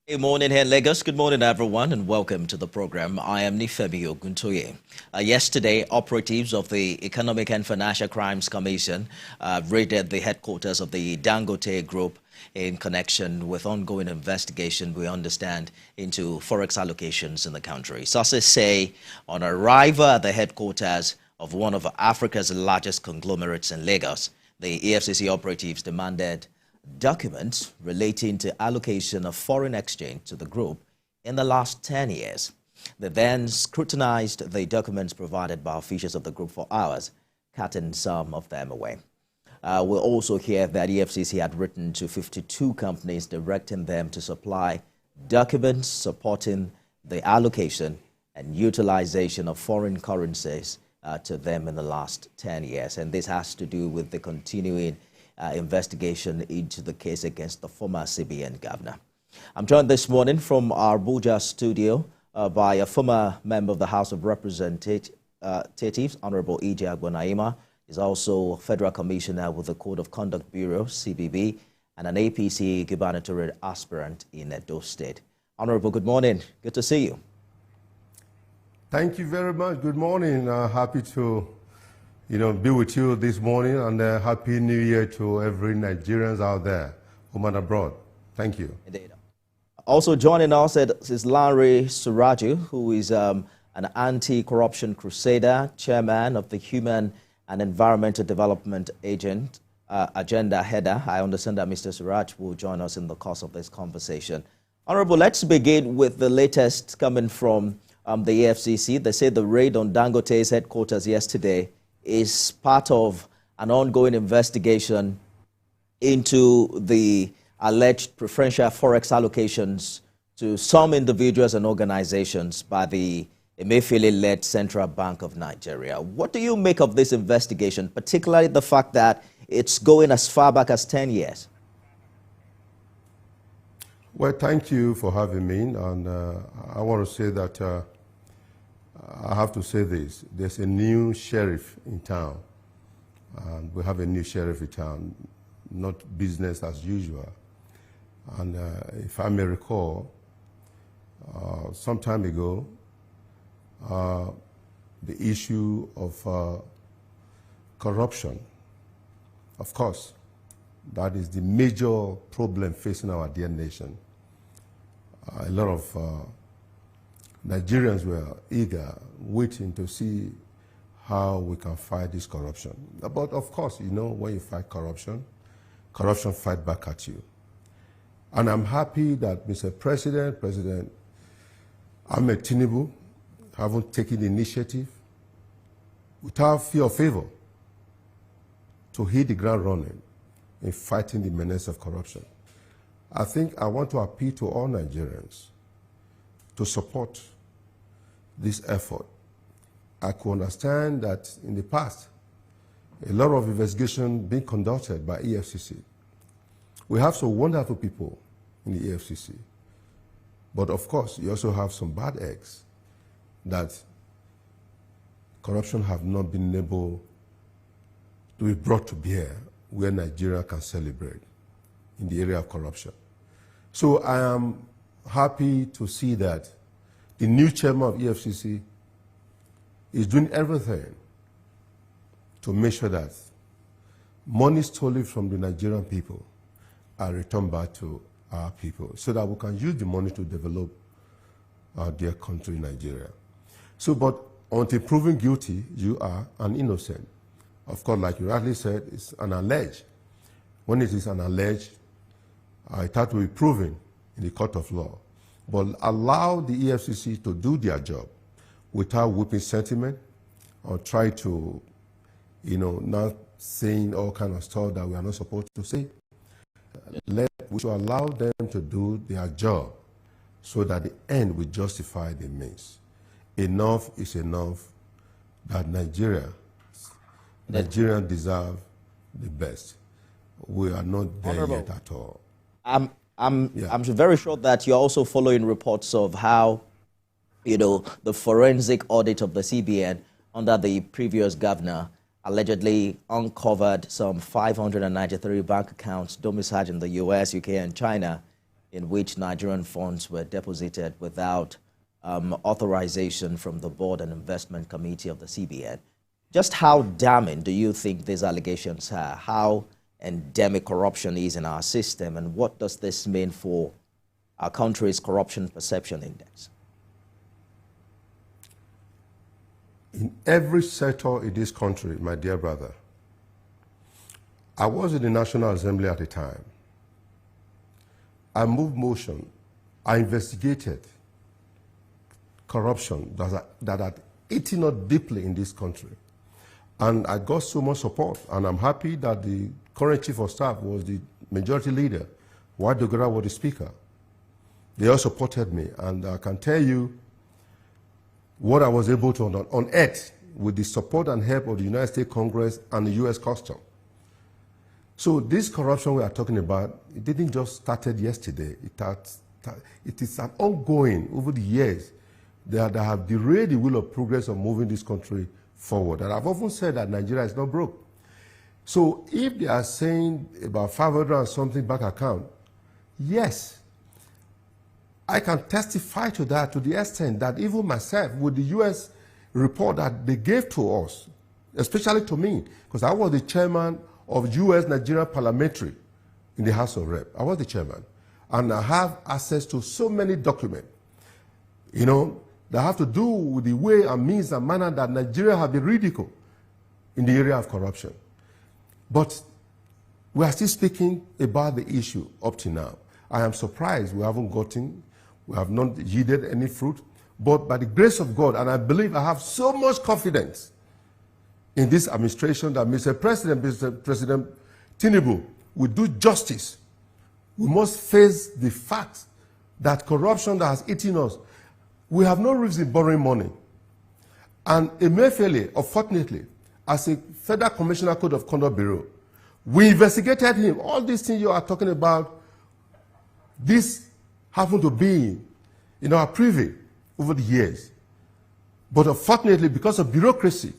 Good morning here in Lagos. Good morning, everyone, and welcome to the program. I am Nifemi Oguntoye. Yesterday, operatives of the Economic and Financial Crimes Commission raided the headquarters of the Dangote Group in connection with ongoing investigation, we understand, into forex allocations in the country. Sources say on arrival at the headquarters of one of Africa's largest conglomerates in Lagos, the EFCC operatives demanded documents relating to allocation of foreign exchange to the group in the last 10 years. They then scrutinized the documents provided by officials of the group for hours, cutting some of them away. We'll also hear that EFCC had written to 52 companies directing them to supply documents supporting the allocation and utilization of foreign currencies to them in the last 10 years. And this has to do with the continuing investigation into the case against the former CBN governor. I'm joined this morning from our Abuja studio by a former member of the House of Representatives, Honorable E.J. Agbonaima. He's also Federal Commissioner with the Code of Conduct Bureau, CBB, and an APC gubernatorial aspirant in Edo State. Honorable, good morning. Good to see you. Thank you very much. Good morning. Happy to be with you this morning, and Happy New Year to every Nigerians out there, home and abroad. Thank you. Indeed. Also joining us is Larry Suraju, who is an anti-corruption crusader, chairman of the Human and Environmental Development Agenda header. I understand that Mr. Suraj will join us in the course of this conversation. Honorable, let's begin with the latest coming from the EFCC. They say the raid on Dangote's headquarters yesterday is part of an ongoing investigation into the alleged preferential forex allocations to some individuals and organizations by the Emefiele-led Central Bank of Nigeria. What do you make of this investigation, particularly the fact that it's going as far back as 10 years? Well, thank you for having me, and I want to say that I have to say this. There's a new sheriff in town, and we have a new sheriff in town, not business as usual. And if I may recall, some time ago, the issue of corruption, of course, that is the major problem facing our dear nation. A lot of Nigerians were eager, waiting to see how we can fight this corruption. But of course, when you fight corruption, corruption fights back at you. And I'm happy that Mr. President Ahmed Tinubu haven't taken the initiative without fear or favor to hit the ground running in fighting the menace of corruption. I think I want to appeal to all Nigerians to support this effort. I could understand that in the past, a lot of investigation being conducted by EFCC. We have some wonderful people in the EFCC, but of course, you also have some bad eggs that corruption have not been able to be brought to bear where Nigeria can celebrate in the area of corruption. So I am happy to see that the new chairman of EFCC is doing everything to make sure that money stolen from the Nigerian people are returned back to our people so that we can use the money to develop our dear country, Nigeria. So, but until proven guilty, you are an innocent. Of course, like you rightly said, it's an alleged. When it is an alleged, it has to be proven in the court of law. But allow the EFCC to do their job without whipping sentiment or try to, not saying all kind of stuff that we are not supposed to say. We should allow them to do their job so that the end will justify the means. Enough is enough that Nigerians deserve the best. We are not there yet at all. I'm very sure that you're also following reports of how, the forensic audit of the CBN under the previous governor allegedly uncovered some 593 bank accounts domiciled in the US, UK, and China in which Nigerian funds were deposited without authorization from the Board and Investment Committee of the CBN. Just how damning do you think these allegations are? How endemic corruption is in our system, and what does this mean for our country's corruption perception index? In every sector in this country, my dear brother, I was in the National Assembly at the time. I moved motion. I investigated corruption that had eaten us deeply in this country. And I got so much support, and I'm happy that the current Chief of Staff was the majority leader, while Dogara was the Speaker. They all supported me, and I can tell you what I was able to unearth with the support and help of the United States Congress and the U.S. Customs. So this corruption we are talking about, it didn't just started yesterday. It is an ongoing over the years that have derailed the wheel of progress of moving this country forward. And I've often said that Nigeria is not broke. So if they are saying about 500 and something bank account, yes, I can testify to that to the extent that even myself, with the U.S. report that they gave to us, especially to me, because I was the chairman of U.S.-Nigeria Parliamentary in the House of Rep. I was the chairman. And I have access to so many documents, that have to do with the way and means and manner that Nigeria have been ridiculed in the area of corruption. But we are still speaking about the issue up to now. I am surprised we have not yielded any fruit, but by the grace of God, and I believe I have so much confidence in this administration that Mr. President Tinubu will do justice. We must face the fact that corruption that has eaten us, we have no reason borrowing money. And Emefiele, unfortunately, as a Federal Commissioner Code of Conduct Bureau, we investigated him. All these things you are talking about, this happened to be in our privy over the years. But unfortunately, because of bureaucracy,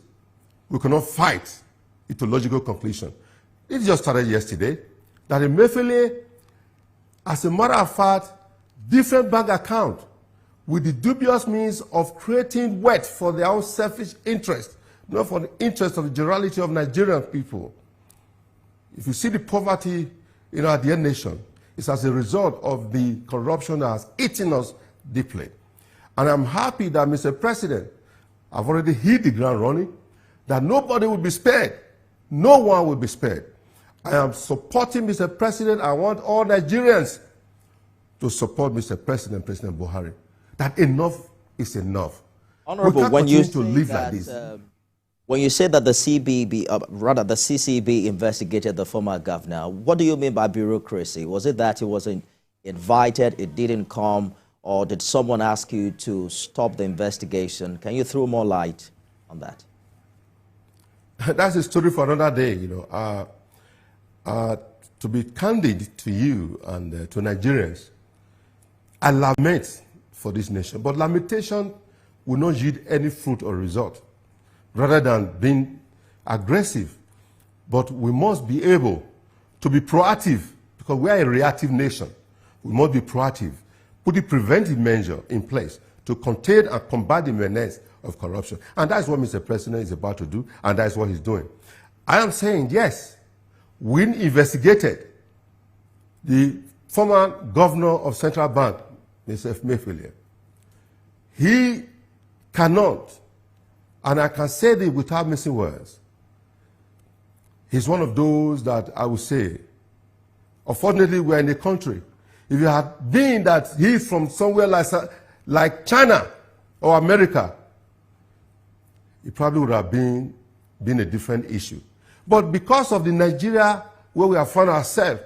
we cannot fight it to logical conclusion. It just started yesterday that Emefiele, as a matter of fact, different bank account with the dubious means of creating wealth for their own selfish interest, not for the interest of the generality of Nigerian people. If you see the poverty in our dear nation, it's as a result of the corruption that has eaten us deeply. And I'm happy that, Mr. President, I've already hit the ground running, that nobody will be spared. No one will be spared. I am supporting Mr. President. I want all Nigerians to support Mr. President, President Buhari. That enough is enough. Honorable, when you say that the CCB investigated the former governor, what do you mean by bureaucracy? Was it that he wasn't invited, it didn't come, or did someone ask you to stop the investigation? Can you throw more light on that? That's a story for another day. To be candid to you and to Nigerians, I lament for this nation, but lamentation will not yield any fruit or result, rather than being aggressive. But we must be able to be proactive, because we are a reactive nation. We must be proactive, put a preventive measure in place to contain and combat the menace of corruption. And that's what Mr. President is about to do, and that's what he's doing. I am saying, yes, we investigated the former governor of Central Bank, Mr. Emefiele. He cannot, and I can say this without missing words, he's one of those that I would say, unfortunately, we're in a country. If it had been that he's from somewhere like China or America, it probably would have been a different issue. But because of the Nigeria where we have found ourselves,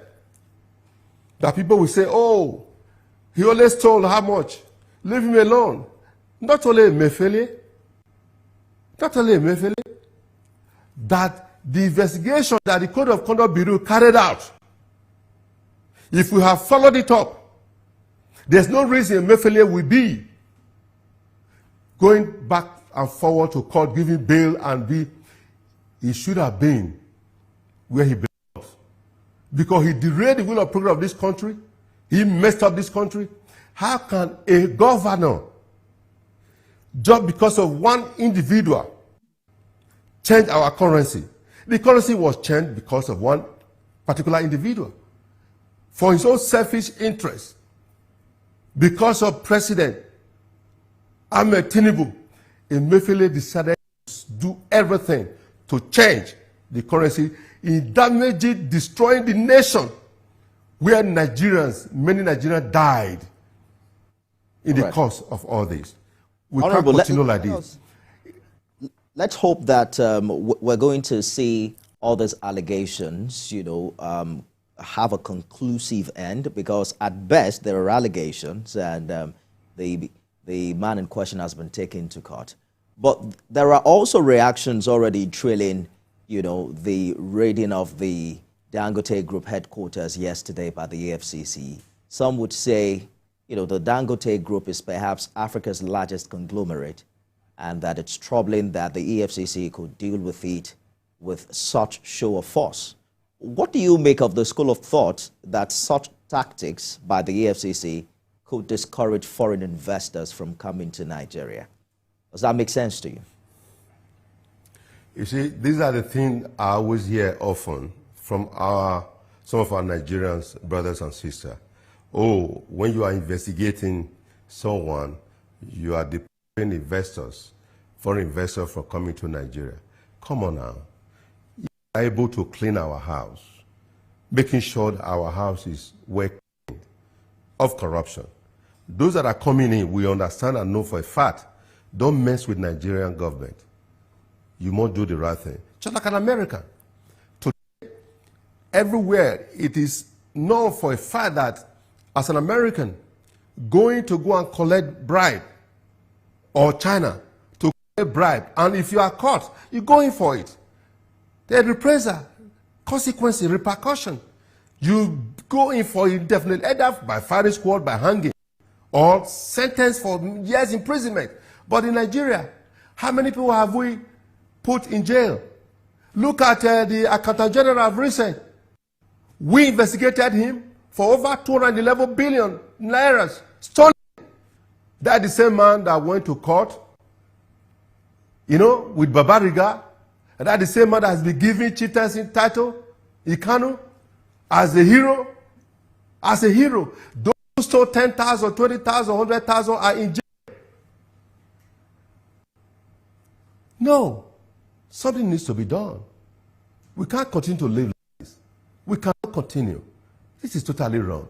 that people will say, oh, he always told how much, leave him alone. Not only Emefiele, that the investigation that the Code of Conduct Bureau carried out, if we have followed it up, there's no reason Emefiele will be going back and forward to court, giving bail, and he should have been where he belongs. Because he derailed the will of progress of this country. He messed up this country. How can a governor, just because of one individual, change our currency? The currency was changed because of one particular individual for his own selfish interest. Because of President Ahmed Tinubu, Emefiele decided to do everything to change the currency. He damaged it, destroying the nation, where many Nigerians died in the course of all this. We can't continue like this. Let's hope that we're going to see all these allegations, have a conclusive end, because at best there are allegations, and the man in question has been taken to court. But there are also reactions already trailing, the raiding of the Dangote Group headquarters yesterday by the EFCC. Some would say, the Dangote Group is perhaps Africa's largest conglomerate, and that it's troubling that the EFCC could deal with it with such show of force. What do you make of the school of thought that such tactics by the EFCC could discourage foreign investors from coming to Nigeria? Does that make sense to you? You see, these are the things I always hear often from some of our Nigerian brothers and sisters. Oh, when you are investigating someone, you are deporting investors, foreign investors, from coming to Nigeria. Come on now. You are able to clean our house, making sure that our house is well cleaned of corruption. Those that are coming in, we understand and know for a fact, don't mess with Nigerian government. You must do the right thing. Just like an American. Today, everywhere, it is known for a fact that as an American, going to go and collect bribe, or China to collect bribe, and if you are caught, you're going for it. There's reprisal, consequence, repercussion. You go in for indefinite, either by firing squad, by hanging, or sentence for years imprisonment. But in Nigeria, how many people have we put in jail? Look at the Accountant General of recent. We investigated him for over 211 billion naira stolen. That's the same man that went to court, with Babariga. And that's the same man that has been given cheaters in title, Ikanu, as a hero. As a hero. Those who stole 10,000, 20,000, 100,000 are in jail. No. Something needs to be done. We can't continue to live like this. We cannot continue. This is totally wrong.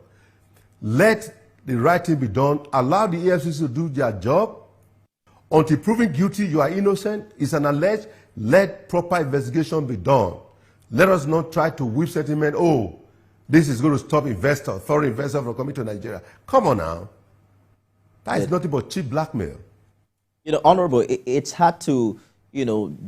Let the right thing be done. Allow the EFCC to do their job. Until proven guilty, you are innocent. It's an alleged. Let proper investigation be done. Let us not try to whip settlement. Oh, this is going to stop investors, foreign investors from coming to Nigeria. Come on now. That is nothing but cheap blackmail. Honorable, it's hard to,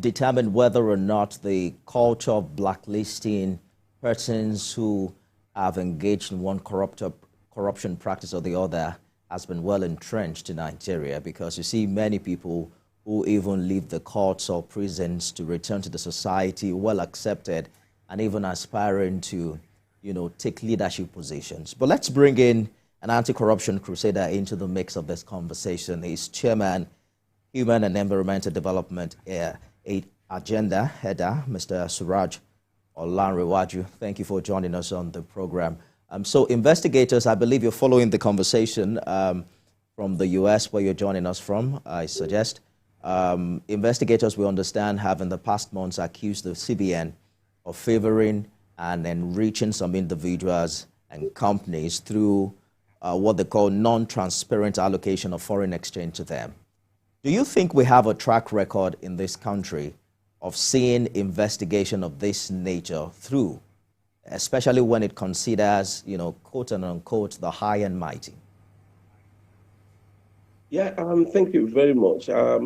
determine whether or not the culture of blacklisting persons who have engaged in one corruption practice or the other has been well entrenched in Nigeria, because you see many people who even leave the courts or prisons to return to the society, well accepted, and even aspiring to, take leadership positions. But let's bring in an anti-corruption crusader into the mix of this conversation. He's chairman, Human and Environmental Development Agenda Header, Mr. Suraj Olanrewaju. Thank you for joining us on the program. So investigators, I believe you're following the conversation from the U.S. where you're joining us from, I suggest. Investigators, we understand, have in the past months accused the CBN of favoring and enriching some individuals and companies through what they call non-transparent allocation of foreign exchange to them. Do you think we have a track record in this country of seeing investigation of this nature through, especially when it considers, quote and unquote, the high and mighty? Yeah, thank you very much. I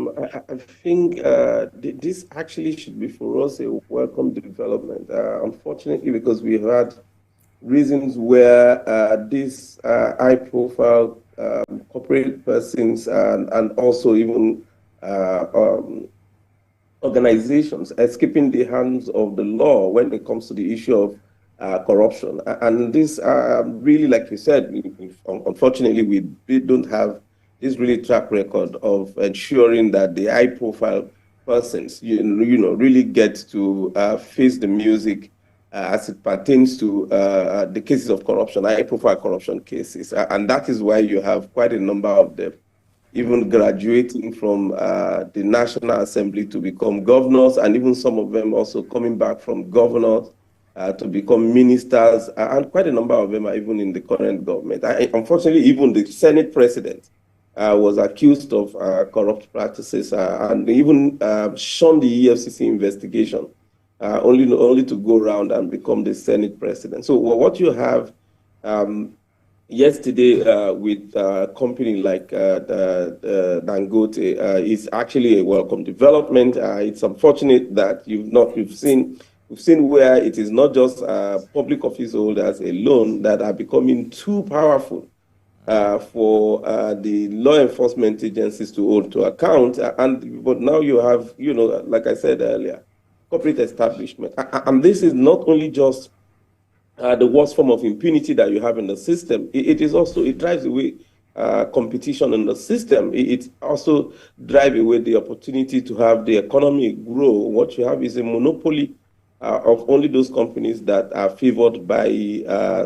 think this actually should be for us a welcome development. Unfortunately, because we've had reasons where these high-profile corporate persons and also even organizations escaping the hands of the law when it comes to the issue of corruption. And this really, like you said, unfortunately, we don't have this really track record of ensuring that the high-profile persons, really get to face the music as it pertains to the cases of corruption, high-profile corruption cases. And that is why you have quite a number of them even graduating from the National Assembly to become governors, and even some of them also coming back from governors to become ministers, and quite a number of them are even in the current government. Unfortunately, even the Senate president was accused of corrupt practices and even shunned the EFCC investigation, only to go around and become the Senate president. So what you have yesterday with a company like Dangote is actually a welcome development. It's unfortunate that we've seen where it is not just public office holders alone that are becoming too powerful for the law enforcement agencies to hold to account. But now you have, like I said earlier, corporate establishment. And this is not only just the worst form of impunity that you have in the system. It drives away competition in the system. It also drives away the opportunity to have the economy grow. What you have is a monopoly of only those companies that are favored by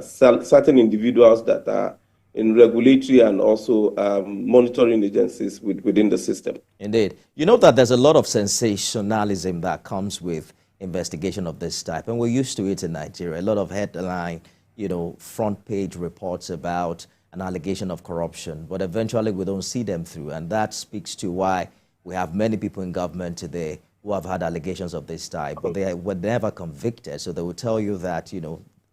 certain individuals that are in regulatory and also monitoring agencies within the system. Indeed. You know that there's a lot of sensationalism that comes with investigation of this type, and we're used to it in Nigeria. A lot of headline, front page reports about an allegation of corruption, but eventually we don't see them through, and that speaks to why we have many people in government today who have had allegations of this type, but they were never convicted. So they will tell you that,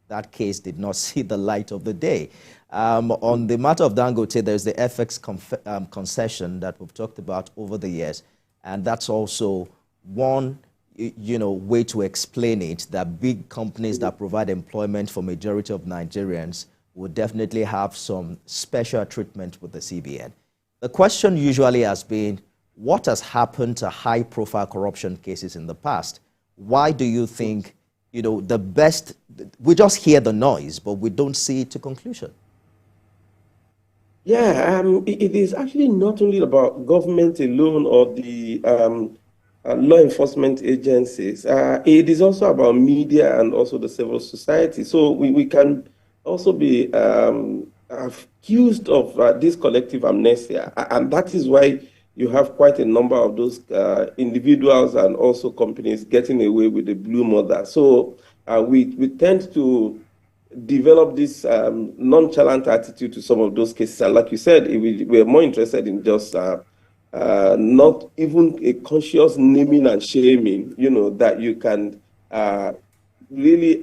that case did not see the light of the day. On the matter of Dangote, there's the FX concession that we've talked about over the years, and that's also one way to explain it, that big companies that provide employment for majority of Nigerians would definitely have some special treatment with the CBN. The question usually has been, what has happened to high-profile corruption cases in the past? Why do you think, we just hear the noise, but we don't see it to conclusion? Yeah, it is actually not only about government alone or the law enforcement agencies. It is also about media and also the civil society. So we can also be accused of this collective amnesia. And that is why you have quite a number of those individuals and also companies getting away with the blue mother. So we tend to develop this nonchalant attitude to some of those cases. And like you said, we're more interested in just not even a conscious naming and shaming, that you can really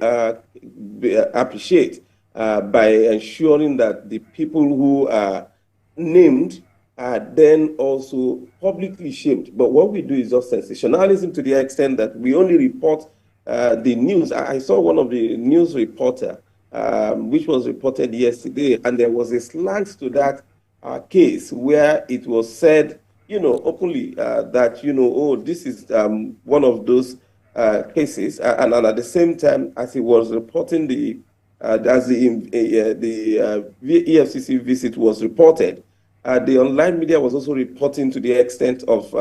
appreciate by ensuring that the people who are named are then also publicly shamed. But what we do is just sensationalism to the extent that we only report the news. I saw one of the news reporter, which was reported yesterday, and there was a slant to that case where it was said, openly that, this is one of those cases. And at the same time, as he was reporting as the EFCC visit was reported, the online media was also reporting to the extent of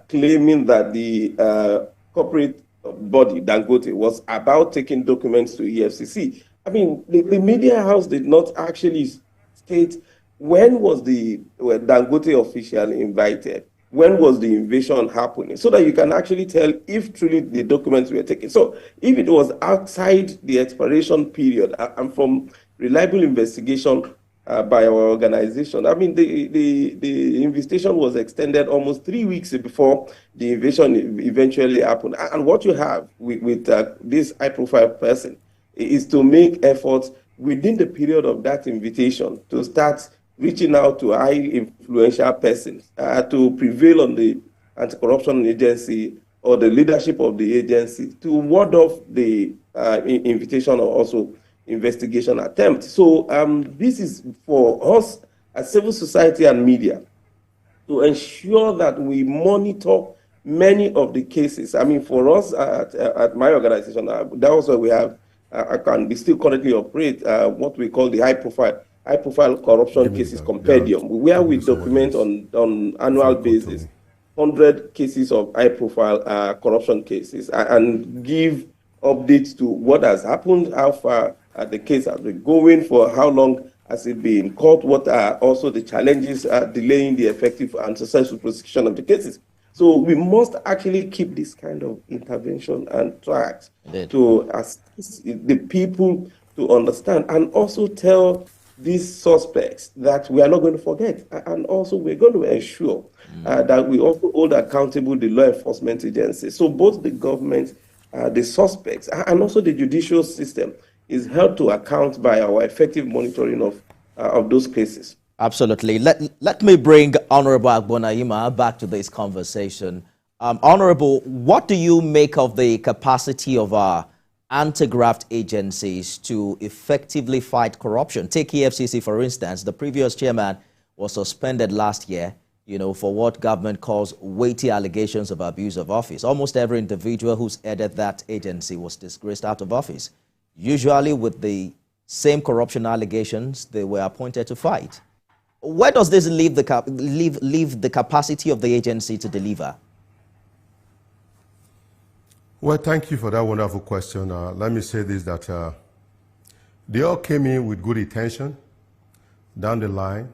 claiming that the corporate body, Dangote, was about taking documents to EFCC. I mean, the media house did not actually state when was the Dangote official invited, when was the invasion happening, so that you can actually tell if truly the documents were taken. So if it was outside the expiration period, and from reliable investigation by our organization, I mean, the invitation was extended almost 3 weeks before the invasion eventually happened. And what you have with this high-profile person is to make efforts within the period of that invitation to start reaching out to high influential persons to prevail on the anti-corruption agency or the leadership of the agency to ward off the invitation or also investigation attempt. So this is for us as civil society and media to ensure that we monitor many of the cases. I mean, for us at my organization, that also we have can be still currently operate what we call the high-profile corruption cases compendium, where we document on annual basis 100 cases of high-profile corruption cases and give updates to what has happened, how far the case has been going, for how long has it been in court, what are also the challenges delaying the effective and successful prosecution of the cases. So we must actually keep this kind of intervention and tracks to assist the people to understand, and also tell these suspects that we are not going to forget, and also we're going to ensure that we also hold accountable the law enforcement agencies. So both the government, the suspects, and also the judicial system is held to account by our effective monitoring of those cases. Absolutely. Let me bring Honorable Agbonaima back to this conversation. Honorable, what do you make of the capacity of our anti-graft agencies to effectively fight corruption? Take EFCC, for instance. The previous chairman was suspended last year, for what government calls weighty allegations of abuse of office. Almost every individual who's headed that agency was disgraced out of office, usually with the same corruption allegations they were appointed to fight. Where does this leave the capacity of the agency to deliver? Well, thank you for that wonderful question. Let me say this, that they all came in with good intention. Down the line,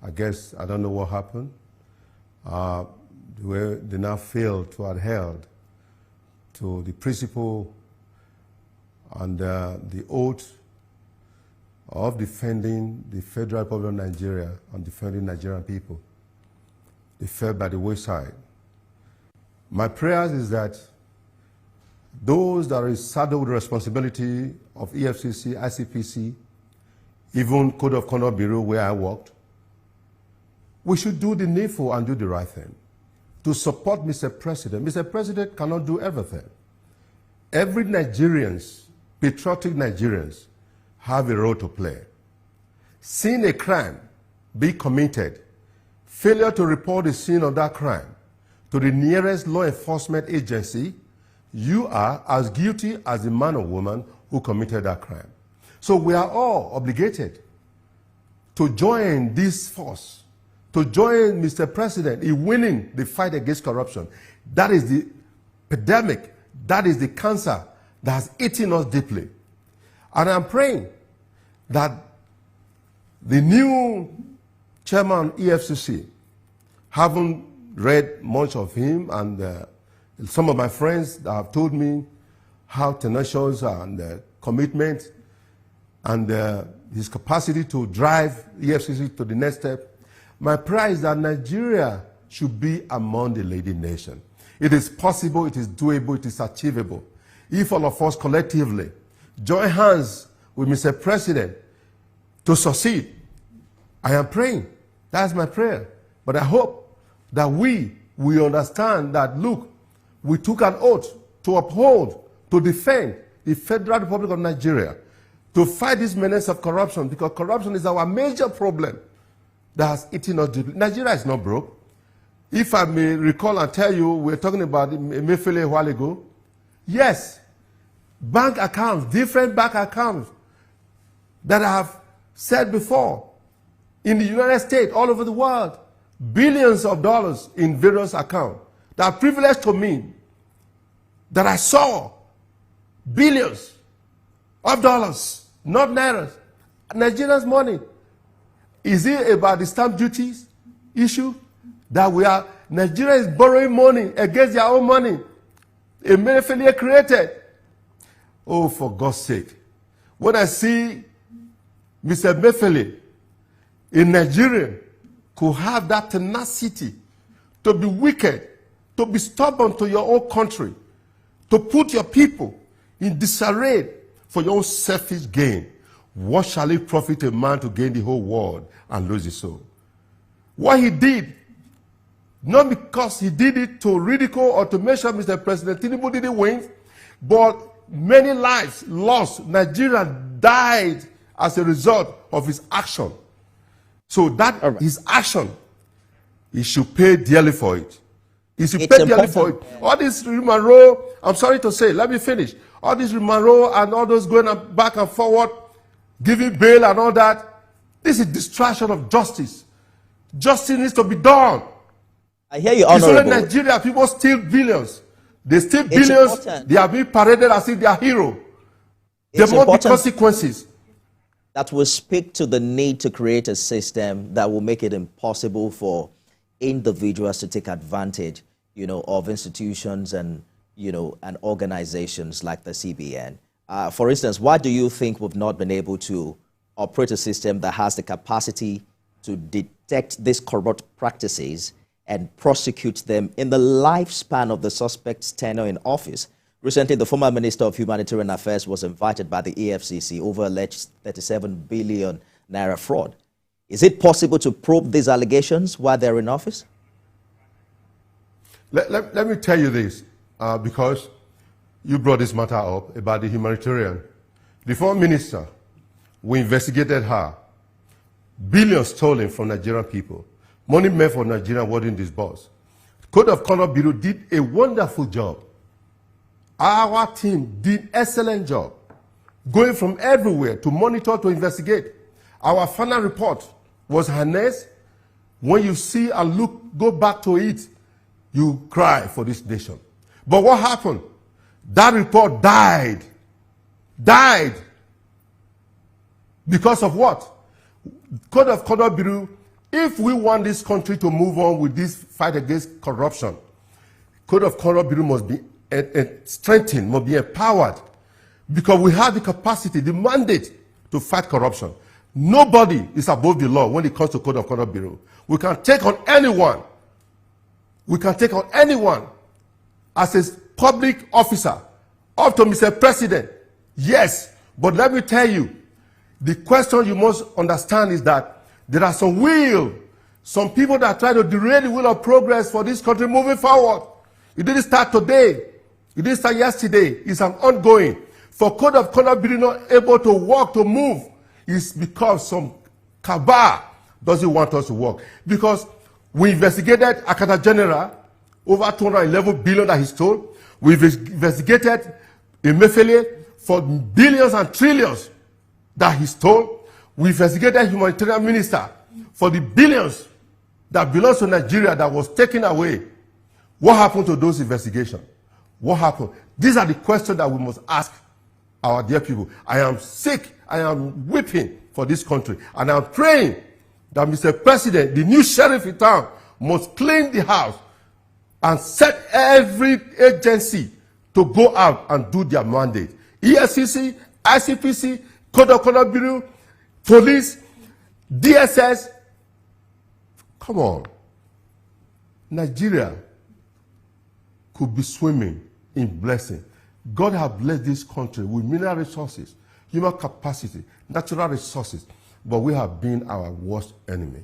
I guess, I don't know what happened. They now failed to adhere to the principle and the oath of defending the Federal Republic of Nigeria and defending Nigerian people. They fell by the wayside. My prayers is that those that are saddled with the responsibility of EFCC, ICPC, even Code of Conduct Bureau where I worked, we should do the needful and do the right thing to support Mr. President. Mr. President cannot do everything. Every Nigerians, patriotic Nigerians, have a role to play. Seeing a crime be committed, failure to report the scene of that crime to the nearest law enforcement agency, you are as guilty as the man or woman who committed that crime. So we are all obligated to join this force, to join Mr. President in winning the fight against corruption. That is the epidemic, that is the cancer that has eaten us deeply. And I'm praying that the new chairman EFCC, haven't read much of him, and some of my friends have told me how tenacious and commitment and his capacity to drive EFCC to the next step. My prayer is that Nigeria should be among the leading nations. It is possible, it is doable, it is achievable. If all of us collectively join hands with Mr. President to succeed, I am praying. That's my prayer. But I hope that we understand that, look, we took an oath to uphold, to defend the Federal Republic of Nigeria, to fight this menace of corruption, because corruption is our major problem that has eaten us deeply. Nigeria is not broke. If I may recall and tell you, we were talking about Emefiele a while ago. Yes, bank accounts, different bank accounts that I have said before, in the United States, all over the world, billions of dollars in various accounts that are privileged to me, that I saw billions of dollars, not naira, Nigerians' money. Is it about the stamp duties issue that Nigeria is borrowing money against their own money? Emefiele created. Oh, for God's sake. When I see Mr. Emefiele, a Nigerian, could have that tenacity to be wicked, to be stubborn to your own country, to put your people in disarray for your own selfish gain. What shall it profit a man to gain the whole world and lose his soul? What he did, not because he did it to ridicule or to make sure Mr. President Tinubu didn't win, but many lives lost. Nigeria died as a result of his action. So that his action, he should pay dearly for it. He should pay dearly for it. All this rigmarole I'm sorry to say, let me finish. All this Monroe and all those going back and forward, giving bail and all that, this is distraction of justice. Justice needs to be done. I hear you, Honorable. It's only Nigeria, people steal billions. They steal billions, they are being paraded as if they are heroes. There must be consequences. That will speak to the need to create a system that will make it impossible for individuals to take advantage, of institutions and, and organizations like the CBN. For instance, why do you think we've not been able to operate a system that has the capacity to detect these corrupt practices and prosecute them in the lifespan of the suspect's tenure in office? Recently, the former Minister of Humanitarian Affairs was invited by the EFCC over alleged 37 billion naira fraud. Is it possible to probe these allegations while they're in office? Let me tell you this, because you brought this matter up about the humanitarian. The former minister, we investigated her. Billions stolen from Nigerian people. Money meant for Nigeria wasn't disbursed. Code of Conduct Bureau did a wonderful job. Our team did excellent job, going from everywhere to monitor, to investigate. Our final report was harnessed. When you see and go back to it, you cry for this nation. But what happened? That report died. Died. Because of what? Code of Conduct Bureau, if we want this country to move on with this fight against corruption, Code of Conduct Bureau must be strengthened, must be empowered, because we have the capacity, the mandate to fight corruption. Nobody is above the law when it comes to Code of Conduct Bureau. We can take on anyone. We can take on anyone as a public officer, up to Mr. President. Yes, but let me tell you, the question you must understand is that there are some people that try to derail the wheel of progress for this country moving forward. It didn't start today. It didn't start yesterday. It's an ongoing. For Code of Conduct Bureau not able to work, to move, it's because some cabal doesn't want us to work. Because we investigated Akata General, over 211 billion that he stole. We've investigated Emefiele for billions and trillions that he stole. We investigated Humanitarian Minister for the billions that belongs to Nigeria that was taken away. What happened to those investigations? What happened? These are the questions that we must ask our dear people. I am sick. I am weeping for this country. And I'm praying that Mr. President, the new sheriff in town, must clean the house and set every agency to go out and do their mandate. EFCC, ICPC, Code of Conduct Bureau, police, DSS. Come on. Nigeria could be swimming in blessing. God has blessed this country with mineral resources, human capacity, natural resources, but we have been our worst enemy.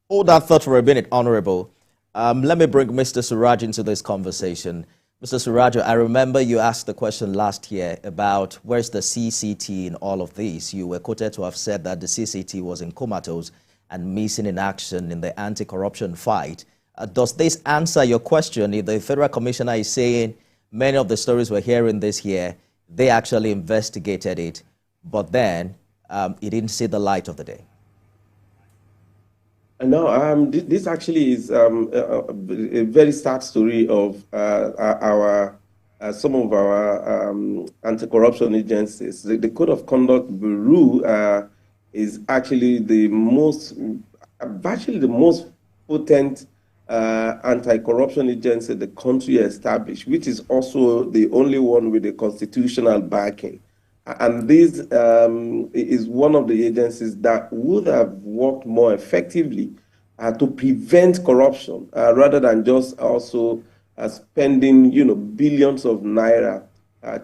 All that thought for a minute, Honorable. Let me bring Mr. Suraj into this conversation. Mr. Suraj, I remember you asked the question last year about where's the CCT in all of this. You were quoted to have said that the CCT was in comatose and missing in action in the anti-corruption fight. Does this answer your question? If the Federal Commissioner is saying many of the stories we're hearing this year, they actually investigated it, but then it didn't see the light of the day. No, this actually is a very sad story of some of our anti-corruption agencies. The Code of Conduct Bureau is actually virtually the most potent anti-corruption agency the country established, which is also the only one with a constitutional backing. And this is one of the agencies that would have worked more effectively to prevent corruption, rather than just also spending, billions of naira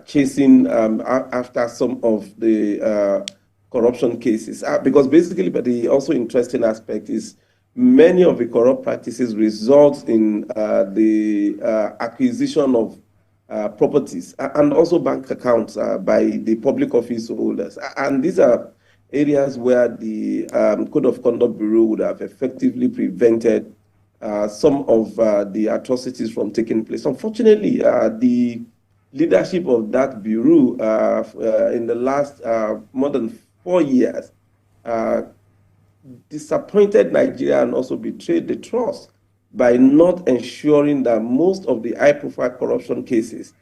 chasing after some of the corruption cases. Because basically, but the also interesting aspect is many of the corrupt practices result in the acquisition of properties and also bank accounts by the public office holders. And these are areas where the Code of Conduct Bureau would have effectively prevented some of the atrocities from taking place. Unfortunately, the leadership of that bureau in the last more than 4 years disappointed Nigeria and also betrayed the trust by not ensuring that most of the high-profile corruption cases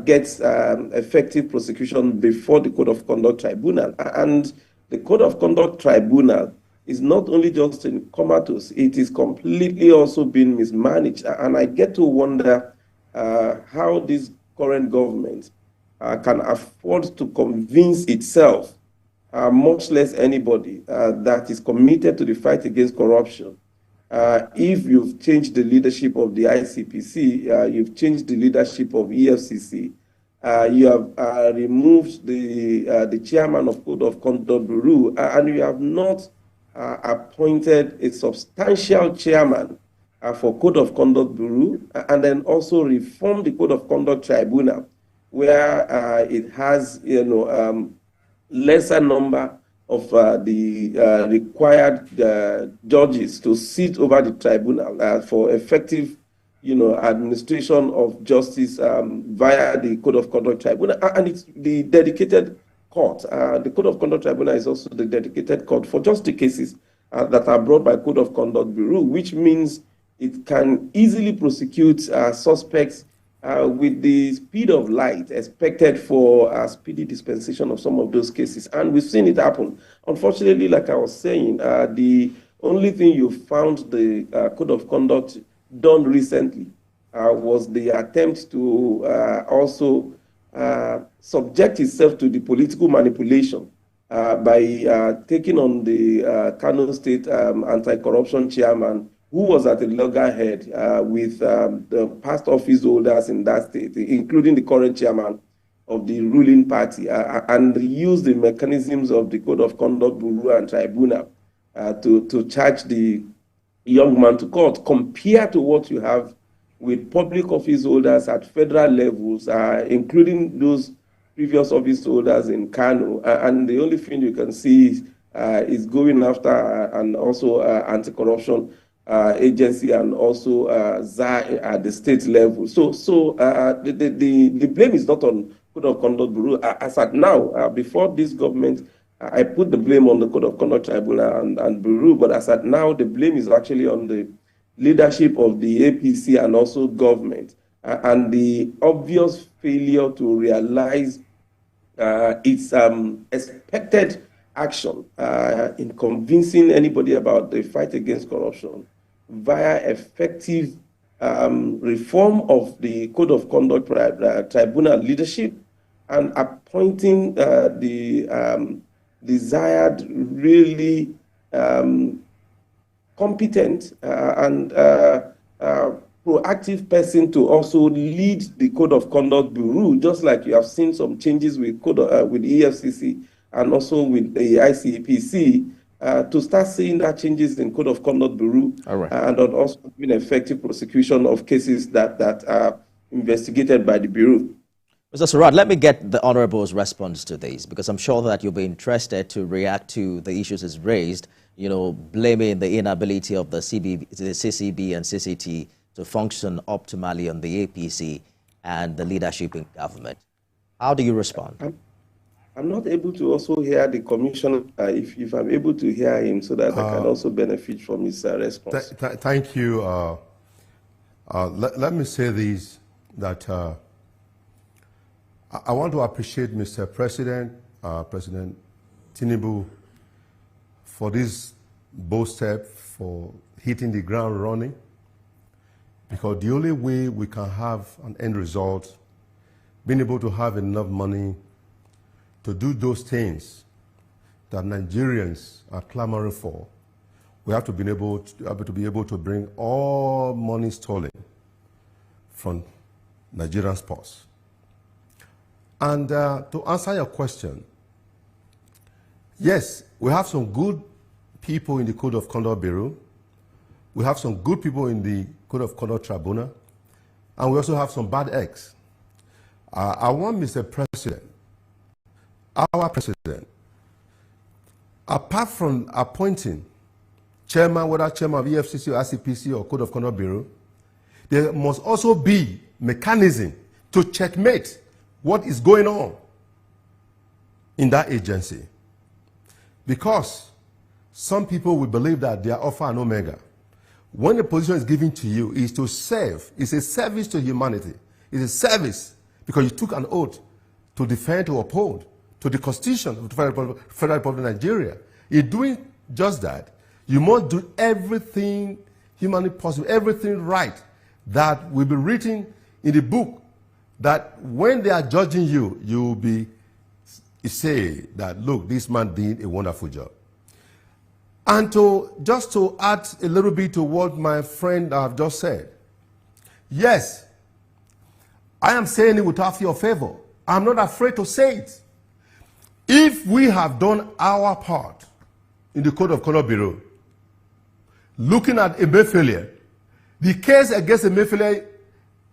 gets effective prosecution before the Code of Conduct Tribunal. And the Code of Conduct Tribunal is not only just in comatose, it is completely also being mismanaged. And I get to wonder how this current government can afford to convince itself, much less anybody, that is committed to the fight against corruption. If you've changed the leadership of the ICPC, you've changed the leadership of EFCC, you have removed the chairman of Code of Conduct Bureau, and you have not appointed a substantial chairman for Code of Conduct Bureau, and then also reformed the Code of Conduct Tribunal, where it has, lesser number of the required judges to sit over the tribunal for effective, administration of justice via the Code of Conduct Tribunal, and it's the dedicated court. The Code of Conduct Tribunal is also the dedicated court for just the cases that are brought by Code of Conduct Bureau, which means it can easily prosecute suspects with the speed of light expected for speedy dispensation of some of those cases. And we've seen it happen. Unfortunately, like I was saying, the only thing you found the Code of Conduct done recently was the attempt to also subject itself to the political manipulation by taking on the Kano State anti-corruption chairman, who was at the loggerhead with the past office holders in that state, including the current chairman of the ruling party, and used the mechanisms of the Code of Conduct Bureau and Tribunal to charge the young man to court, compared to what you have with public office holders at federal levels, including those previous office holders in Kano. And the only thing you can see is going after and also anti-corruption agency and also ZA at the state level. So the blame is not on Code of Conduct Bureau. As at now, before this government, I put the blame on the Code of Conduct Tribunal and Bureau, but as at now, the blame is actually on the leadership of the APC and also government, and the obvious failure to realize its expected action in convincing anybody about the fight against corruption via effective reform of the Code of Conduct Tribunal leadership and appointing the desired, really competent and proactive person to also lead the Code of Conduct Bureau, just like you have seen some changes with with the EFCC and also with the ICPC, to start seeing that changes in Code of Conduct Bureau, and also having effective prosecution of cases that are investigated by the Bureau. Mr. Surratt, let me get the Honorable's response to this, because I'm sure that you'll be interested to react to the issues it's raised, blaming the inability of the CCB and CCT to function optimally on the APC and the leadership in government. How do you respond? I'm not able to also hear the commissioner, if I'm able to hear him, so that I can also benefit from his response. Thank you. Let me say this, that I want to appreciate Mr. President, President Tinubu, for this bold step, for hitting the ground running, because the only way we can have an end result, being able to have enough money to do those things that Nigerians are clamoring for, we have to be able to bring all money stolen from Nigerians' purse. And to answer your question, yes, we have some good people in the Code of Conduct Bureau. We have some good people in the Code of Conduct Tribunal. And we also have some bad eggs. I want Mr. President, our president, apart from appointing chairman, whether chairman of EFCC or ICPC or Code of Conduct Bureau, there must also be mechanism to checkmate what is going on in that agency. Because some people will believe that they are Alpha and Omega. When the position is given to you, is to serve. It's a service to humanity. It's a service because you took an oath to defend, to uphold, to the Constitution of the Federal Republic of Nigeria. In doing just that, you must do everything humanly possible, everything right that will be written in the book, that when they are judging you, you will be say that, look, this man did a wonderful job. And just to add a little bit to what my friend have just said, yes, I am saying it without your favor. I'm not afraid to say it. If we have done our part in the Code of Conduct Bureau, looking at Emefiele, the case against Emefiele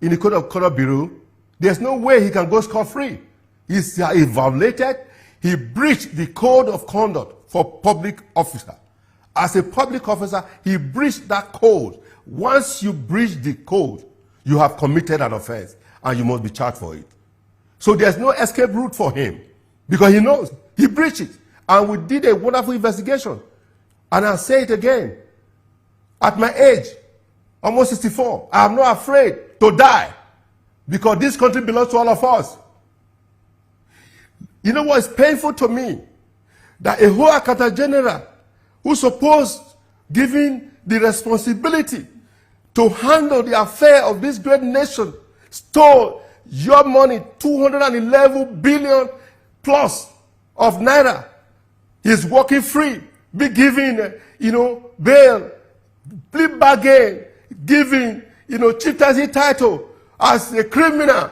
in the Code of Conduct Bureau, there's no way he can go scot-free. He violated, he breached the Code of Conduct for public officer. As a public officer, he breached that code. Once you breach the code, you have committed an offense and you must be charged for it. So there's no escape route for him because he knows he breached it. And we did a wonderful investigation. And I'll say it again. At my age, almost 64, I'm not afraid to die because this country belongs to all of us. You know what is painful to me? That a whole Accountant General who's supposed giving the responsibility to handle the affair of this great nation stole your money, 211 billion plus of naira. He's walking free, be giving, bail, plea bargain, giving, chieftaincy title as a criminal,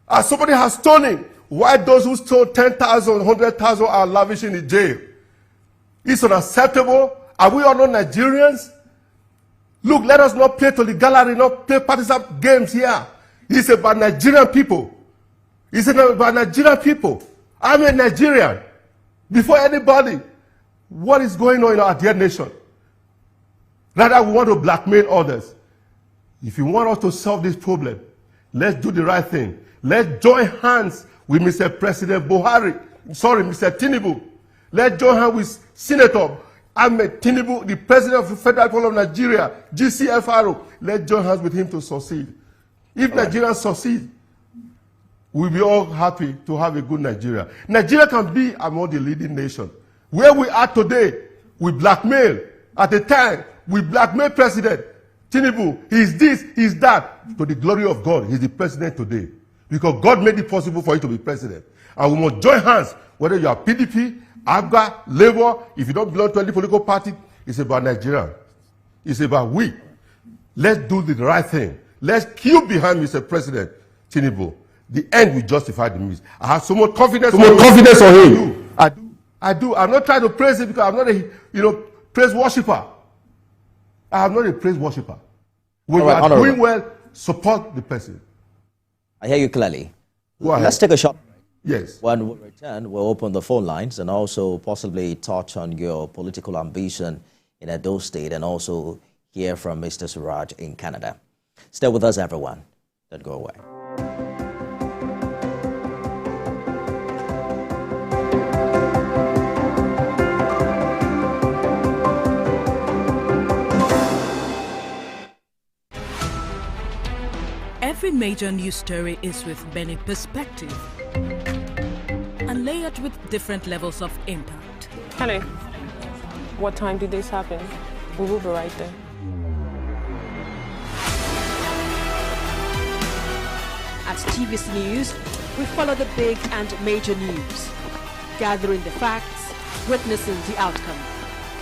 as somebody has stolen. Why those who stole 10,000, 100,000 are lavishing in jail? It's unacceptable. Are we all not Nigerians? Look, let us not play to the gallery, not play partisan games here. It's about Nigerian people. It's about Nigerian people. I'm a Nigerian. Before anybody, what is going on in our dear nation? Rather, we want to blackmail others. If you want us to solve this problem, let's do the right thing. Let's join hands with Mr. President Mr. Tinubu. Let's join hands with Senator Ahmed Tinubu, the President of the Federal Republic of Nigeria, GCFRO. Let's join hands with him to succeed. If Nigerians succeed, we'll be all happy to have a good Nigeria. Nigeria can be among the leading nations. Where we are today, we blackmail. At the time, we blackmail President Tinubu. He's this, he's that. To the glory of God, he's the president today. Because God made it possible for him to be president. And we must join hands, whether you are PDP, ABGA, Labour, if you don't belong to any political party, it's about Nigeria. It's about we. Let's do the right thing. Let's queue behind Mr. President Tinubu. The end will justify the means. I have so much confidence on him. I do. I'm not trying to praise him because I'm not a praise worshiper. I'm not a praise worshiper. When you are doing well, support the president. I hear you clearly. Let's take a shot. Yes. When we return, we'll open the phone lines and also possibly touch on your political ambition in Edo State and also hear from Mr. Suraj in Canada. Stay with us, everyone. Don't go away. Every major news story is with many perspectives and layered with different levels of impact. Hello. What time did this happen? We will be right there. At TVC News, we follow the big and major news, gathering the facts, witnessing the outcome.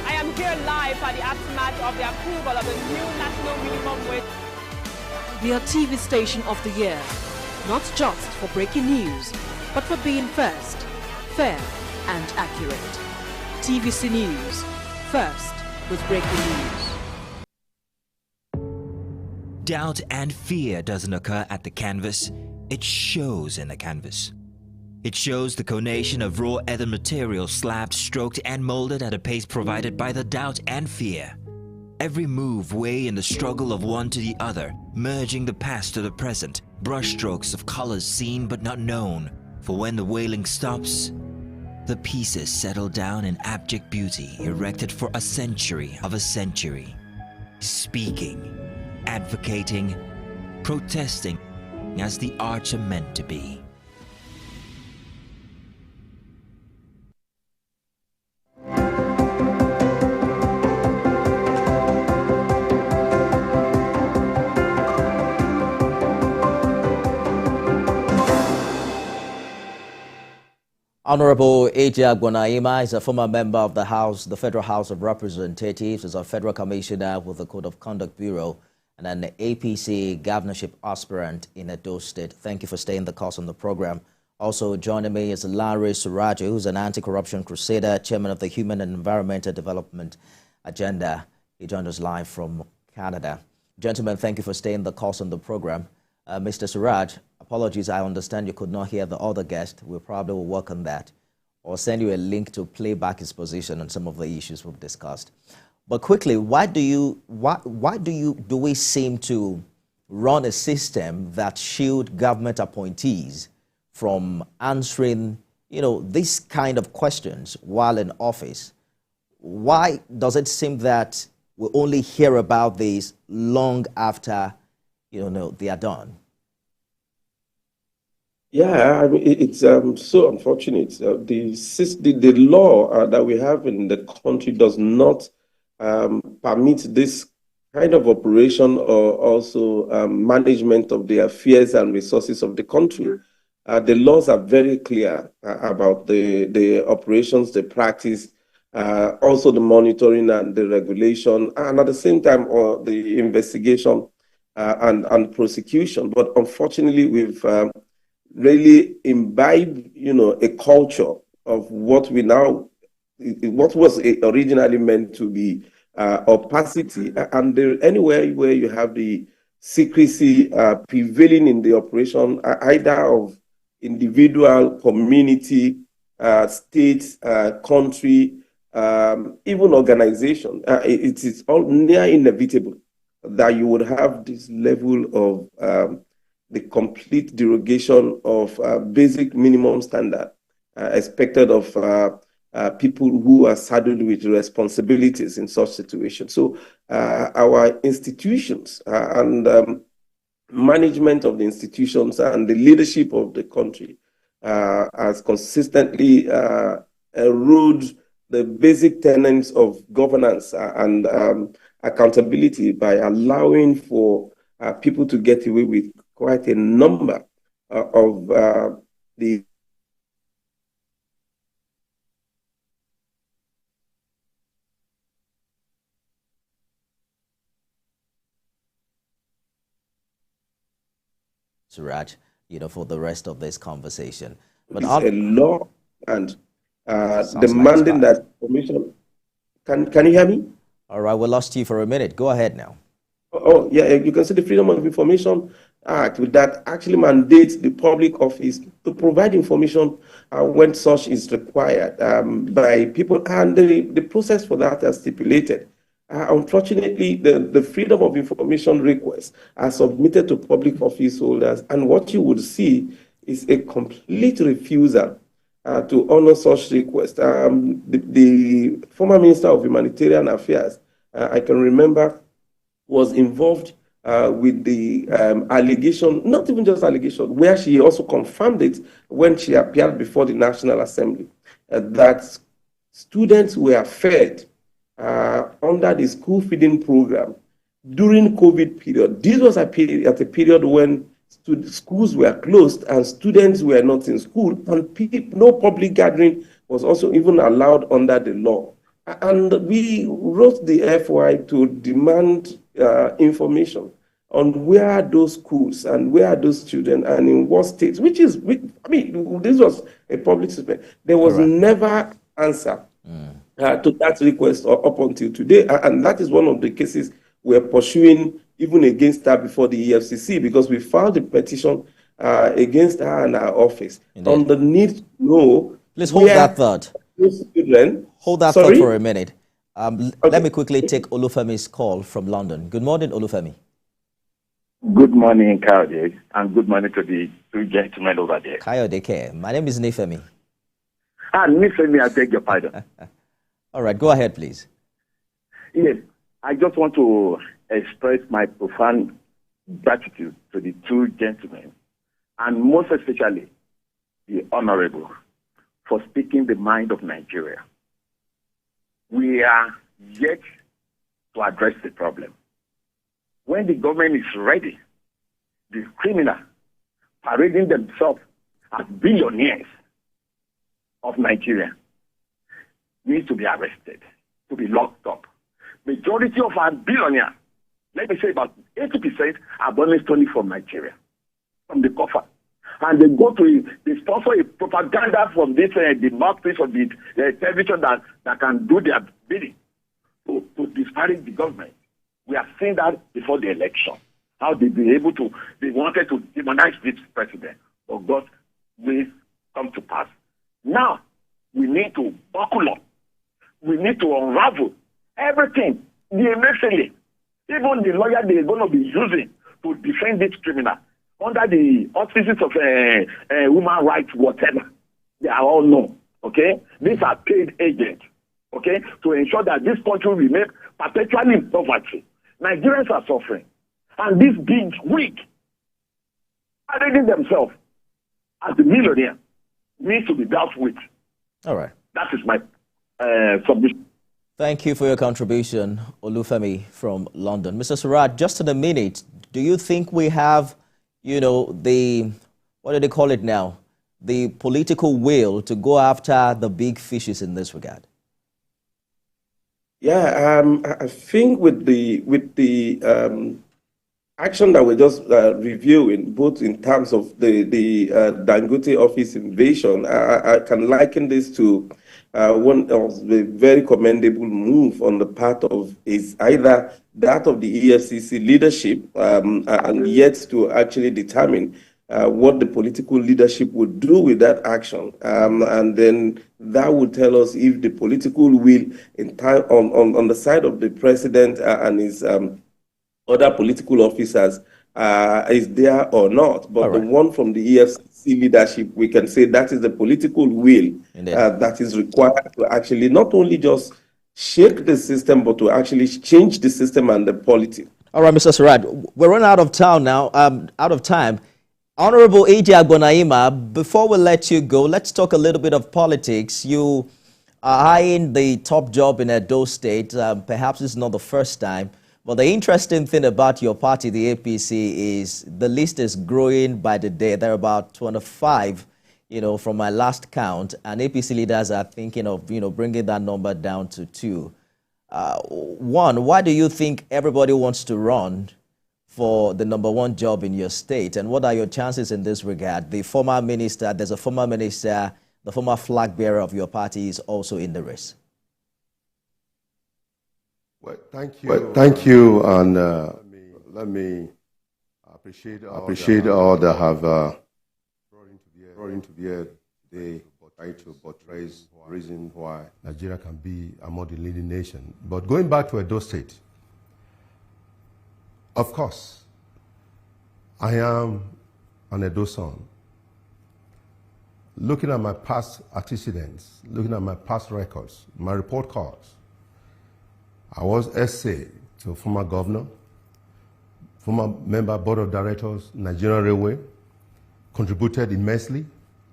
I am here live at the aftermath of the approval of the new national minimum wage. We are TV station of the year, not just for breaking news, but for being first, fair and accurate. TVC News, first with breaking news. Doubt and fear doesn't occur at the canvas, it shows in the canvas. It shows the conation of raw earthen material slabbed, stroked and molded at a pace provided by the doubt and fear. Every move weigh in the struggle of one to the other, merging the past to the present, brushstrokes of colors seen but not known. For when the wailing stops, the pieces settle down in abject beauty erected for a century of a century. Speaking, advocating, protesting as the arts are meant to be. Honorable A.J. Agbonaima is a former member of the House, the Federal House of Representatives, is a federal commissioner with the Code of Conduct Bureau, and an APC governorship aspirant in Edo State. Thank you for staying the course on the program. Also joining me is Larry Suraju, who's an anti-corruption crusader, chairman of the Human and Environmental Development Agenda. He joined us live from Canada. Gentlemen, thank you for staying the course on the program. Mr. Suraj, apologies, I understand you could not hear the other guest. We probably will work on that or send you a link to play back his position on some of the issues we've discussed. But quickly, do we seem to run a system that shield government appointees from answering, these kind of questions while in office? Why does it seem that we only hear about these long after they are done? Yeah, I mean, it's so unfortunate. The law that we have in the country does not permit this kind of operation or also management of the affairs and resources of the country. The laws are very clear about the operations, the practice, also the monitoring and the regulation, and at the same time, the investigation and prosecution. But unfortunately, we've really imbibed, a culture of what was originally meant to be opacity. And anywhere where you have the secrecy prevailing in the operation, either of individual, community, state, country, even organization, it is all near inevitable that you would have this level of the complete derogation of basic minimum standard expected of people who are saddled with responsibilities in such situations. So our institutions and management of the institutions and the leadership of the country has consistently eroded the basic tenets of governance and accountability by allowing for people to get away with quite a number of the Suraj, for the rest of this conversation. But a law and demanding that information. Can you hear me? All right, we lost you for a minute. Go ahead now. Oh, yeah, you can see the Freedom of Information Act that actually mandates the public office to provide information when such is required by people, and the process for that is stipulated. Unfortunately, the Freedom of Information requests are submitted to public office holders, and what you would see is a complete refusal to honor such requests. The former Minister of Humanitarian Affairs, I can remember, was involved with the allegation, not even just allegation, where she also confirmed it when she appeared before the National Assembly, that students were fed under the school feeding program during COVID period. This was at a period when schools were closed and students were not in school, and no public gathering was also even allowed under the law. And we wrote the FY to demand information on where are those schools and where are those children and in what states, this was a public statement. There was never answer to that request up until today. And that is one of the cases we're pursuing even against her before the EFCC, because we filed a petition against her and her office on the need to know. Please hold that thought. Children, hold that thought for a minute. Let me quickly take Olufemi's call from London. Good morning, Olufemi. Good morning, Kayode, and good morning to the two gentlemen over there. Kayode K. My name is Nifemi. Nifemi, I beg your pardon. All right, go ahead, please. Yes, I just want to express my profound gratitude to the two gentlemen, and most especially the Honorable, for speaking the mind of Nigeria. We are yet to address the problem. When the government is ready, the criminals parading themselves as billionaires of Nigeria need to be arrested, to be locked up. Majority of our billionaires, let me say about 80%, are born stolen from Nigeria, from the coffer. And they go to, they sponsor a propaganda from this, the mouthpiece of the television that can do their bidding to disparage the government. We have seen that before the election. How they wanted to demonize this president. But God will come to pass. Now, we need to buckle up. We need to unravel everything, immediately. Even the lawyer they're going to be using to defend this criminal under the auspices of human rights, whatever. They are all known, okay? These are paid agents, okay? To ensure that this country will remain perpetually in poverty. Nigerians are suffering. And this big, weak, parading themselves as the millionaire needs to be dealt with. All right. That is my submission. Thank you for your contribution, Olufemi from London. Mr. Surratt, just in a minute, do you think we have, the, what do they call it now, the political will to go after the big fishes in this regard? Yeah, I think with the action that we're just reviewing, both in terms of the Dangote office invasion, I can liken this to one of the very commendable move on the part of is either that of the EFCC leadership and yet to actually determine what the political leadership would do with that action. And then that would tell us if the political will in time on the side of the president and his other political officers is there or not. But the one from the EFCC leadership, we can say that is the political will that is required to actually not only just shake the system, but to actually change the system and the politics. All right, Mr. Surratt, we're running out of time. Honorable A.J. Agbonaima, before we let you go, let's talk a little bit of politics. You are eyeing the top job in Edo State. Perhaps it's not the first time. But the interesting thing about your party, the APC, is the list is growing by the day. There are about 25, from my last count. And APC leaders are thinking of, bringing that number down to 2. One, why do you think everybody wants to run for the #1 job in your state? And what are your chances in this regard? The former minister, there's a former minister, the former flag bearer of your party is also in the race. Well, thank you, and let me appreciate all that have brought into the air today, trying to portray the reason why Nigeria can be among the leading nations. But going back to Edo State, of course, I am an Edo son. Looking at my past antecedents, looking at my past records, my report cards, I was SA to former governor, former member board of directors, Nigerian Railway, contributed immensely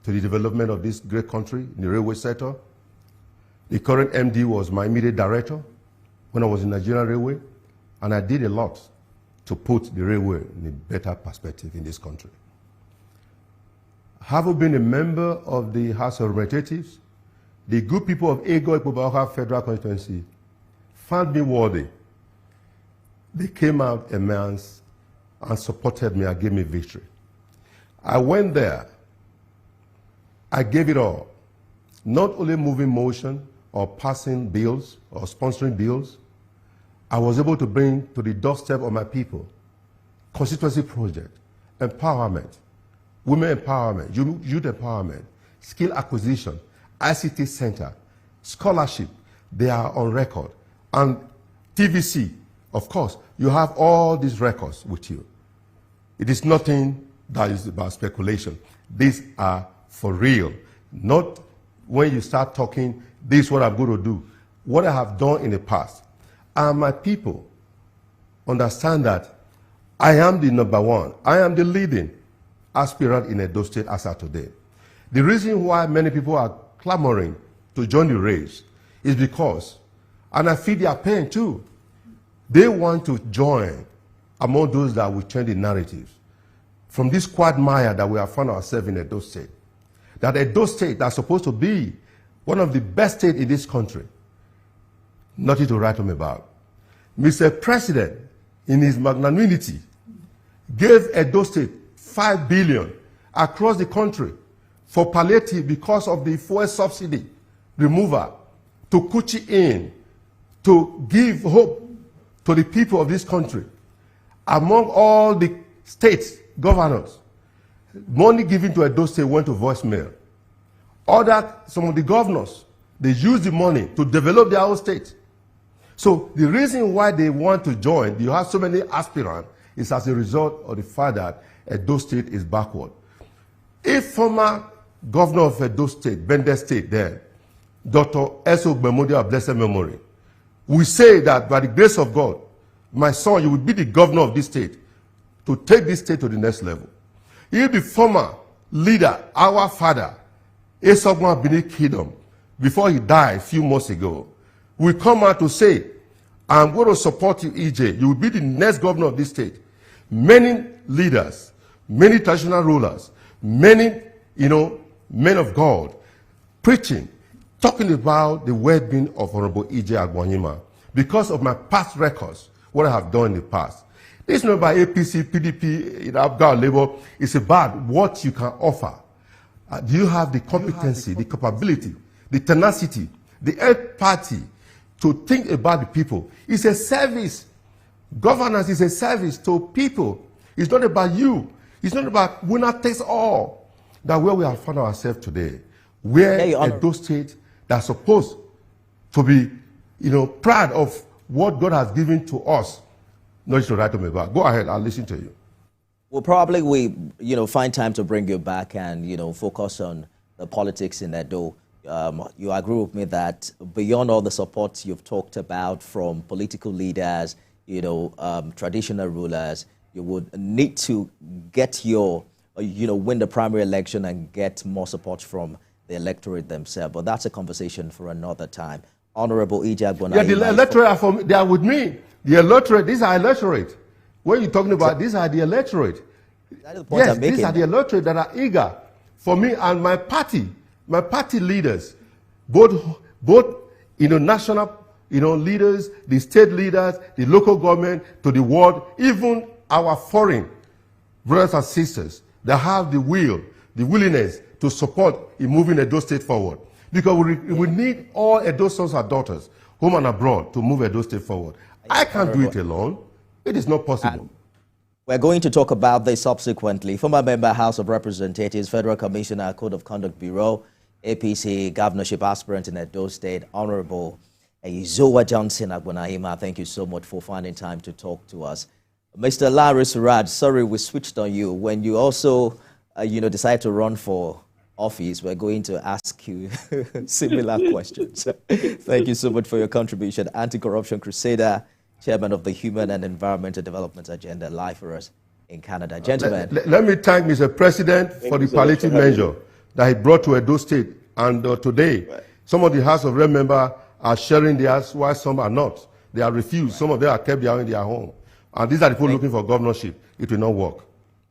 to the development of this great country in the railway sector. The current MD was my immediate director when I was in Nigerian Railway, and I did a lot to put the railway in a better perspective in this country. Having been a member of the House of Representatives, the good people of Ego-Ikpoba Federal Constituency found me worthy. They came out en masse and supported me and gave me victory. I went there. I gave it all. Not only moving motion or passing bills or sponsoring bills, I was able to bring to the doorstep of my people constituency project, empowerment, women empowerment, youth empowerment, skill acquisition, ICT center, scholarship. They are on record. And TVC, of course, you have all these records with you. It is nothing that is about speculation. These are for real. Not when you start talking, this is what I'm going to do. What I have done in the past. And my people understand that I am the number one. I am the leading aspirant in Edo State as of today. The reason why many people are clamoring to join the race is because, and I feel their pain too, they want to join among those that will change the narratives from this quagmire that we have found ourselves in Edo State. That Edo State that's supposed to be one of the best states in this country, nothing to write home about. Mr. President, in his magnanimity, gave Edo State $5 billion across the country for palliative because of the fuel subsidy removal, to Kuchi in, to give hope to the people of this country. Among all the states governors, money given to Edo State went to voicemail. Some of the governors, they used the money to develop their own state. So the reason why they want to join, you have so many aspirants, is as a result of the fact that Edo State is backward. If former governor of Edo State, Bende State then, Dr. S.O. Gbemodi of blessed memory, we say that by the grace of God, my son, you will be the governor of this state to take this state to the next level. If the former leader, our father, Esogma Bini Kingdom, before he died a few months ago, will come out to say, I'm going to support you, EJ. You will be the next governor of this state. Many leaders, many traditional rulers, many, men of God, preaching, talking about the well-being of Honorable EJ Agbonyima because of my past records, what I have done in the past. This is not about APC, PDP, Afghan Labour. It's about what you can offer. Do you have the competency, the capability, the tenacity, the empathy to think about the people? It's a service. Governance is a service to people. It's not about you. It's not about winner takes all. That where we have found ourselves today, where Edo State that's supposed to be, proud of what God has given to us, not to write them about. Go ahead, I'll listen to you. Well, probably find time to bring you back and, focus on the politics in Edo. You agree with me that beyond all the support you've talked about from political leaders, traditional rulers, you would need to get win the primary election and get more support from the electorate themselves. But that's a conversation for another time. Honorable EJ Agbonyima. Yeah, the electorate, they are with me. The electorate, these are electorate. When you're talking about, these are the electorate. That is the point I'm making. These are the electorate that are eager for me and my party leaders, both national leaders, the state leaders, the local government, to the world, even our foreign brothers and sisters that have the willingness to support in moving Edo State forward. Because we need all Edo sons and daughters, home and abroad, to move Edo State forward. I can't do it alone. It is not possible. We're going to talk about this subsequently. Former member, House of Representatives, Federal Commissioner, Code of Conduct Bureau, APC governorship aspirant in Edo State, Honorable Izowa Johnson Agbonyima. Thank you so much for finding time to talk to us. Mr. Larry Suraj, sorry we switched on you. When you also, decide to run for office, we're going to ask you similar questions. Thank you so much for your contribution. Anti-corruption crusader, chairman of the Human and Environmental Development Agenda, live for us in Canada. Gentlemen. Let me thank Mr. President for the palliative measure that he brought to Edo State. And today, some of the House of Rep members are sharing theirs, while some are not. They are refused. Some of them are kept in their home. And these are the people looking for governorship. It will not work.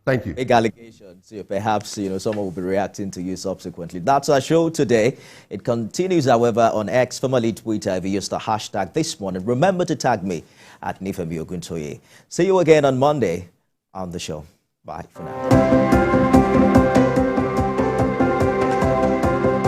Thank you. Big allegations. Perhaps, someone will be reacting to you subsequently. That's our show today. It continues, however, on X, formerly Twitter. If you use the hashtag this morning, remember to tag me at Nifemi Oguntoye. See you again on Monday on the show. Bye for now.